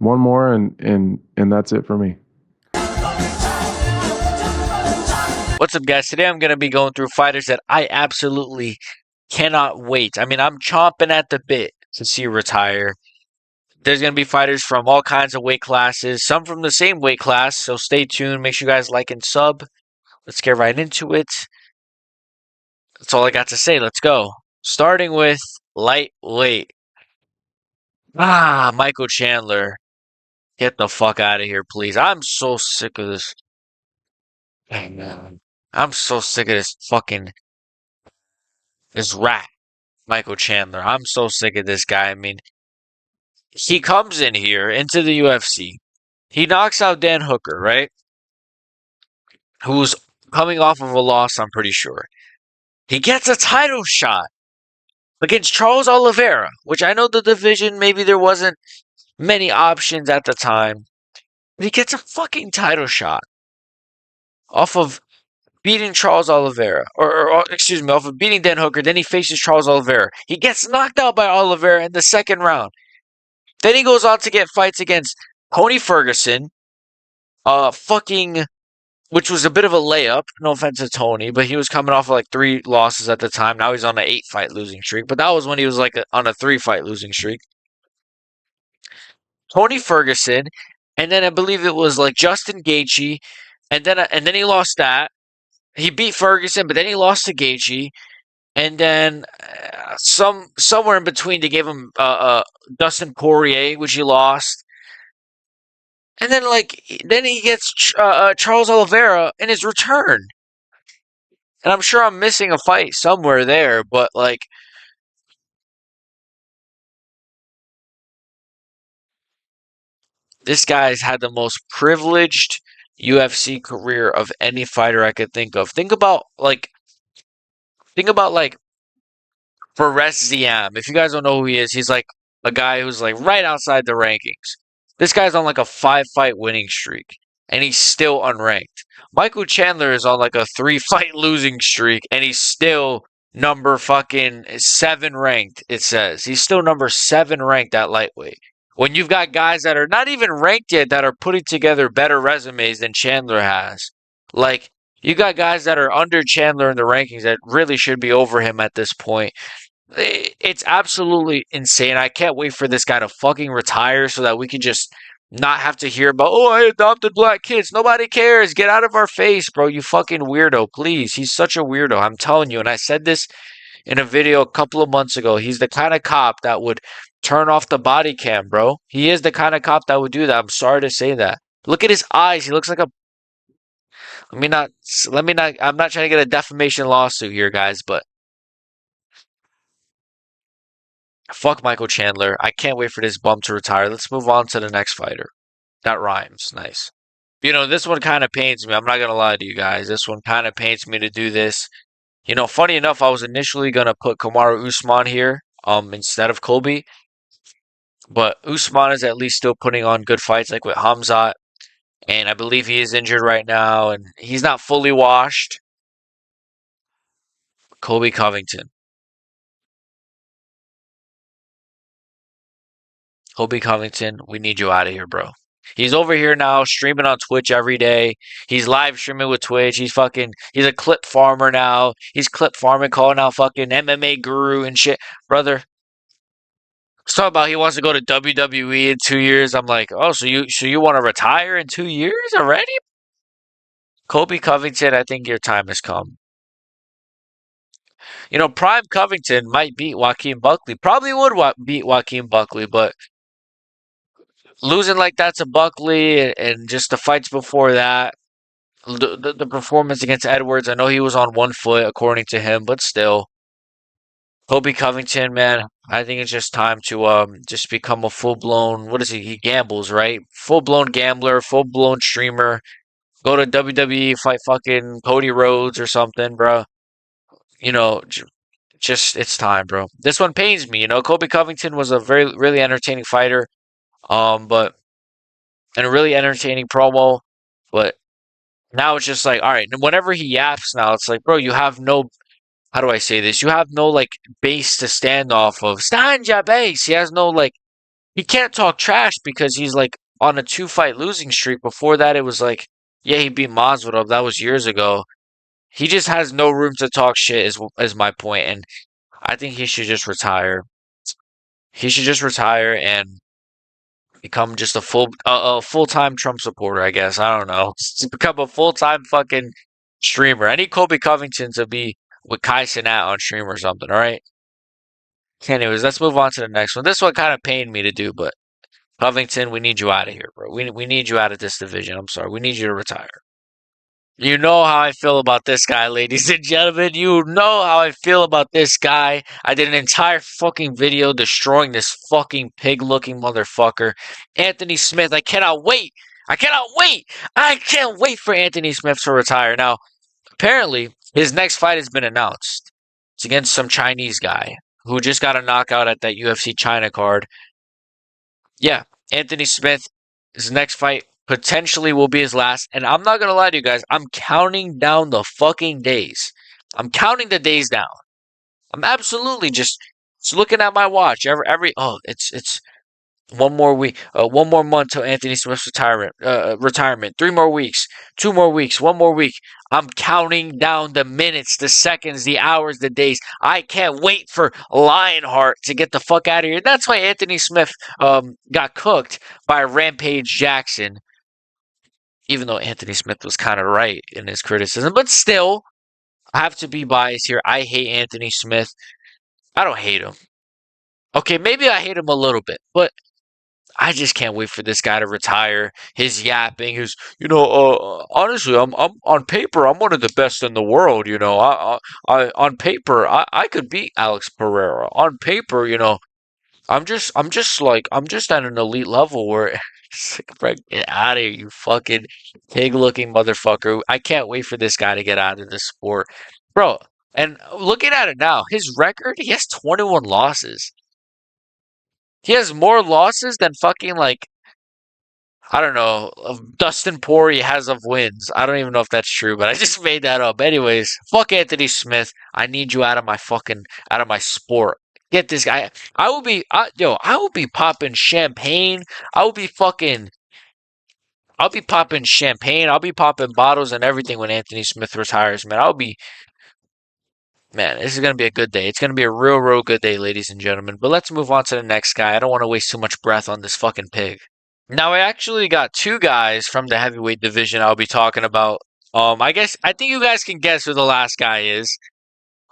One more, and that's it for me. What's up, guys? Today I'm going to be going through fighters that I absolutely cannot wait. I mean, I'm chomping at the bit to see retire. There's going to be fighters from all kinds of weight classes, some from the same weight class, so stay tuned. Make sure you guys like and sub. Let's get right into it. That's all I got to say. Let's go. Starting with lightweight. Michael Chandler. Get the fuck out of here, please. I'm so sick of this. I'm so sick of this rat, Michael Chandler. I'm so sick of this guy. I mean, he comes in here into the UFC. He knocks out Dan Hooker, right? Who's coming off of a loss, I'm pretty sure. He gets a title shot against Charles Oliveira, which I know the division, maybe there wasn't many options at the time. But he gets a fucking title shot off of beating Charles Oliveira, or excuse me, off of beating Dan Hooker. Then he faces Charles Oliveira. He gets knocked out by Oliveira in the second round. Then he goes on to get fights against Tony Ferguson, fucking, which was a bit of a layup. No offense to Tony, but he was coming off of like 3 losses at the time. Now he's on an 8-fight losing streak, but that was when he was like on a 3-fight losing streak. Tony Ferguson, and then I believe it was like Justin Gaethje, and then he lost that. He beat Ferguson, but then he lost to Gaethje, and then somewhere in between they gave him Dustin Poirier, which he lost. And then he gets Charles Oliveira in his return. And I'm sure I'm missing a fight somewhere there, but like this guy's had the most privileged UFC career of any fighter I could think of. Think about like Fares Ziam. If you guys don't know who he is, he's like a guy who's like right outside the rankings. This guy's on like a 5-fight winning streak, and he's still unranked. Michael Chandler is on like a 3-fight losing streak, and he's still number fucking 7 ranked, it says. He's still number 7 ranked at lightweight. When you've got guys that are not even ranked yet that are putting together better resumes than Chandler has. Like, you got guys that are under Chandler in the rankings that really should be over him at this point. It's absolutely insane. I can't wait for this guy to fucking retire so that we can just not have to hear about, oh, I adopted black kids. Nobody cares. Get out of our face, bro. You fucking weirdo. Please. He's such a weirdo. I'm telling you. And I said this in a video a couple of months ago. He's the kind of cop that would turn off the body cam, bro. He is the kind of cop that would do that. I'm sorry to say that. Look at his eyes. He looks like a. I'm not trying to get a defamation lawsuit here, guys, but fuck Michael Chandler. I can't wait for this bum to retire. Let's move on to the next fighter. That rhymes. Nice. This one kind of pains me. I'm not going to lie to you guys. This one kind of pains me to do this. Funny enough, I was initially going to put Kamaru Usman here instead of Colby. But Usman is at least still putting on good fights like with Hamzat. And I believe he is injured right now. And he's not fully washed. Colby Covington. Colby Covington, we need you out of here, bro. He's over here now streaming on Twitch every day. He's live streaming with Twitch. He's a clip farmer now. He's clip farming, calling out fucking MMA guru and shit. Brother, let's talk about he wants to go to WWE in 2 years. I'm like, oh, so you want to retire in 2 years already? Colby Covington, I think your time has come. Prime Covington might beat Joaquin Buckley. Probably would beat Joaquin Buckley, but losing like that to Buckley and just the fights before that, the performance against Edwards, I know he was on 1 foot according to him, but still. Kobe Covington, man, I think it's just time to just become a full-blown, what is he? He gambles, right? Full-blown gambler, full-blown streamer. Go to WWE, fight fucking Cody Rhodes or something, bro. You know, just it's time, bro. This one pains me, Kobe Covington was a very really entertaining fighter. But and a really entertaining promo. But now it's just like, all right, whenever he yaps now, it's like, bro, you have no, how do I say this? You have no like base to stand off of. Stand your base. He has no like he can't talk trash because he's like on a 2 fight losing streak. Before that, it was like, yeah, he beat Masvidal. That was years ago. He just has no room to talk shit. Is my point, and I think he should just retire. He should just retire and become just a full time Trump supporter. I guess I don't know. Just become a full time fucking streamer. I need Kobe Covington to be with Kai Cenat on stream or something. All right. Anyways, let's move on to the next one. This one kind of pained me to do, but Covington, we need you out of here, bro. We need you out of this division. I'm sorry. We need you to retire. You know how I feel about this guy, ladies and gentlemen. You know how I feel about this guy. I did an entire fucking video destroying this fucking pig looking motherfucker. Anthony Smith, I cannot wait. I cannot wait. I can't wait for Anthony Smith to retire. Now, apparently, his next fight has been announced. It's against some Chinese guy who just got a knockout at that UFC China card. Yeah, Anthony Smith, his next fight potentially will be his last. And I'm not gonna lie to you guys, I'm counting down the fucking days. I'm counting the days down. I'm absolutely just looking at my watch. It's 1 more week, 1 more month till Anthony Smith's retirement. 3 more weeks, 2 more weeks, 1 more week. I'm counting down the minutes, the seconds, the hours, the days. I can't wait for Lionheart to get the fuck out of here. That's why Anthony Smith got cooked by Rampage Jackson, even though Anthony Smith was kind of right in his criticism. But still, I have to be biased here. I hate Anthony Smith. I don't hate him. Okay, maybe I hate him a little bit, but I just can't wait for this guy to retire. His yapping, honestly, I'm on paper, I'm one of the best in the world. On paper, I could beat Alex Pereira. On paper, I'm just at an elite level where it's like, bro, get out of here, you fucking pig-looking motherfucker. I can't wait for this guy to get out of this sport, bro. And looking at it now, his record, he has 21 losses. He has more losses than fucking like I don't know Dustin Poirier has of wins. I don't even know if that's true, but I just made that up. Anyways, fuck Anthony Smith. I need you out of my sport. Get this guy. I will be popping champagne. I will be fucking. I'll be popping champagne. I'll be popping bottles and everything when Anthony Smith retires, man. Man, this is going to be a good day. It's going to be a real, real good day, ladies and gentlemen. But let's move on to the next guy. I don't want to waste too much breath on this fucking pig. Now, I actually got two guys from the heavyweight division I'll be talking about. I think you guys can guess who the last guy is.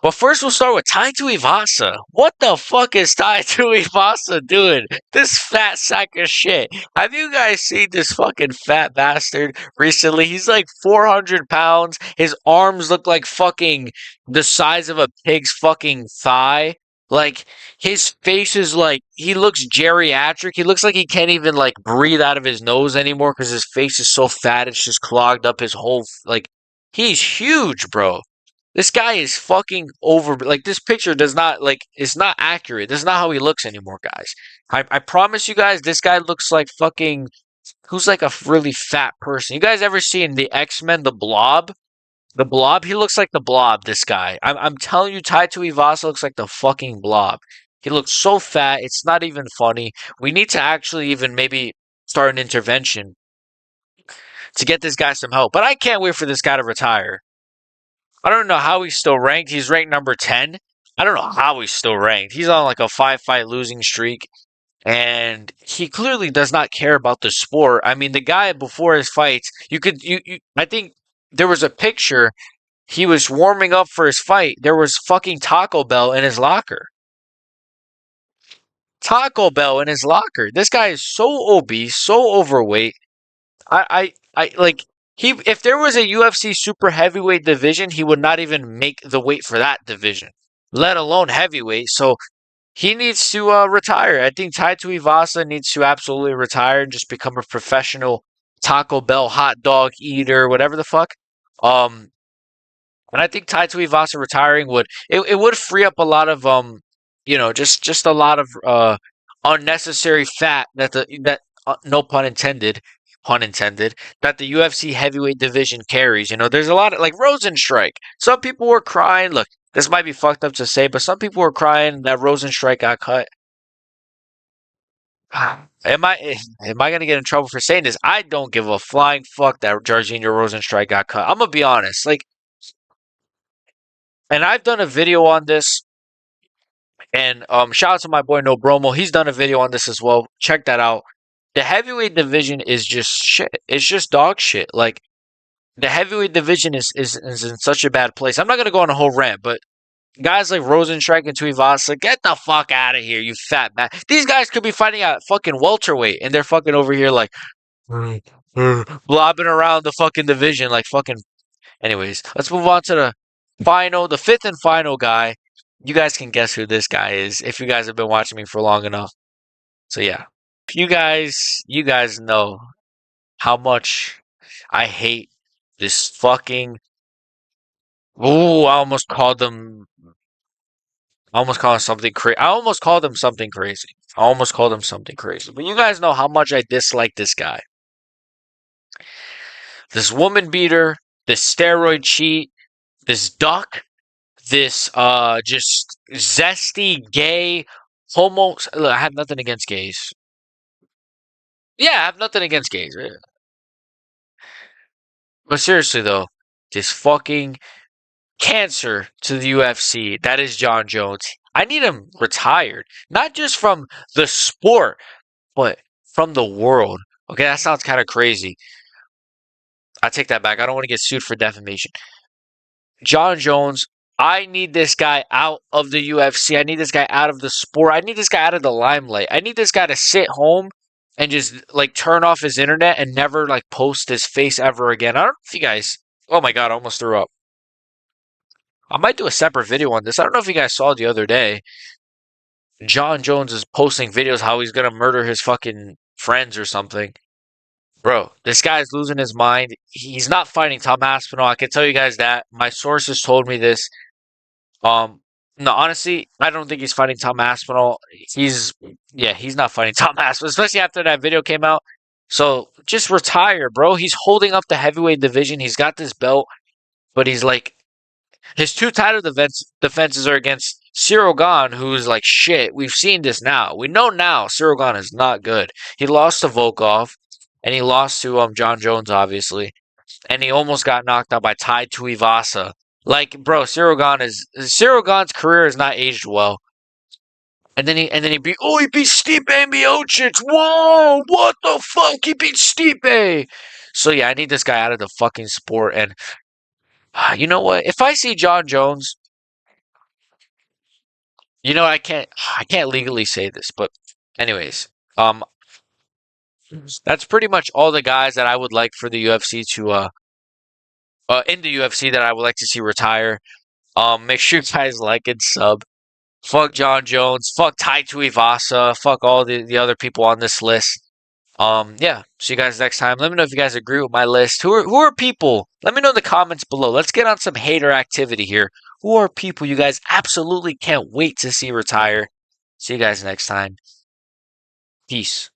But first, we'll start with Tai Tuivasa. What the fuck is Tai Tuivasa doing? This fat sack of shit. Have you guys seen this fucking fat bastard recently? He's like 400 pounds. His arms look like fucking the size of a pig's fucking thigh. Like, his face is like, he looks geriatric. He looks like he can't even like breathe out of his nose anymore because his face is so fat. It's just clogged up his whole, like, he's huge, bro. This guy is fucking over. Like, this picture does not, like, it's not accurate. This is not how he looks anymore, guys. I promise you guys, this guy looks like fucking, who's like a really fat person. You guys ever seen the X-Men, the Blob? The Blob? He looks like the Blob, this guy. I'm telling you, Tai Tuivasa looks like the fucking Blob. He looks so fat, it's not even funny. We need to actually even maybe start an intervention to get this guy some help. But I can't wait for this guy to retire. I don't know how he's still ranked. He's ranked number 10. I don't know how he's still ranked. He's on like a 5 fight losing streak. And he clearly does not care about the sport. I mean, the guy before his fights, I think there was a picture. He was warming up for his fight. There was fucking Taco Bell in his locker. Taco Bell in his locker. This guy is so obese, so overweight. I like he. If there was a UFC super heavyweight division, he would not even make the weight for that division, let alone heavyweight. So he needs to retire. I think Tai Tuivasa needs to absolutely retire and just become a professional Taco Bell hot dog eater, whatever the fuck. Um, and I think Tai Tuivasa retiring it would free up a lot of just a lot of unnecessary fat that no pun intended, that the UFC heavyweight division carries. There's a lot of like Rosenstrike. Some people were crying. Look, this might be fucked up to say, but some people were crying that Rosenstrike got cut. Am I gonna get in trouble for saying this? I don't give a flying fuck that Jairzinho Rosenstrike got cut. I'm gonna be honest. Like, and I've done a video on this. And shout out to my boy No Bromo. He's done a video on this as well. Check that out. The heavyweight division is just shit. It's just dog shit. Like the heavyweight division is in such a bad place. I'm not gonna go on a whole rant, but guys like Rosenstrike and Tuivasa, get the fuck out of here, you fat man. These guys could be fighting at fucking welterweight, and they're fucking over here like blobbing around the fucking division like fucking. Anyways, let's move on to the fifth and final guy. You guys can guess who this guy is if you guys have been watching me for long enough. So yeah, you guys know how much I hate this fucking. Ooh, I almost called them. I almost called him something crazy. I almost called him something crazy. I almost called him something crazy. But you guys know how much I dislike this guy. This woman beater, this steroid cheat, this duck, this just zesty gay homo. Look, I have nothing against gays. Yeah, I have nothing against gays. But seriously though, this fucking cancer to the UFC. That is John Jones. I need him retired, not just from the sport, but from the world. Okay, that sounds kind of crazy. I take that back. I don't want to get sued for defamation. John Jones, I need this guy out of the UFC. I need this guy out of the sport. I need this guy out of the limelight. I need this guy to sit home and just like turn off his internet and never like post his face ever again. I don't know if you guys. Oh my god, I almost threw up. I might do a separate video on this. I don't know if you guys saw the other day. John Jones is posting videos how he's gonna murder his fucking friends or something. Bro, this guy's losing his mind. He's not fighting Tom Aspinall. I can tell you guys that. My sources told me this. Um, no, honestly, I don't think he's fighting Tom Aspinall. He's not fighting Tom Aspinall, especially after that video came out. So just retire, bro. He's holding up the heavyweight division. He's got this belt, but he's like, his two title defenses are against Cyril Gane, who's like shit. We've seen this now. We know now Cyril Gane is not good. He lost to Volkov, and he lost to John Jones, obviously, and he almost got knocked out by Tai Tuivasa. Like, bro, Cyril Gane's career has not aged well. And then he beat Stipe Miocic. Whoa, what the fuck? He beat Stipe. So yeah, I need this guy out of the fucking sport. And you know what? If I see John Jones, I can't legally say this, but anyways, that's pretty much all the guys that I would like for the UFC to in the UFC that I would like to see retire. Make sure you guys like and sub. Fuck John Jones. Fuck Tai Tuivasa. Fuck all the other people on this list. Yeah. See you guys next time. Let me know if you guys agree with my list. Who are people? Let me know in the comments below. Let's get on some hater activity here. Who are people you guys absolutely can't wait to see retire? See you guys next time. Peace.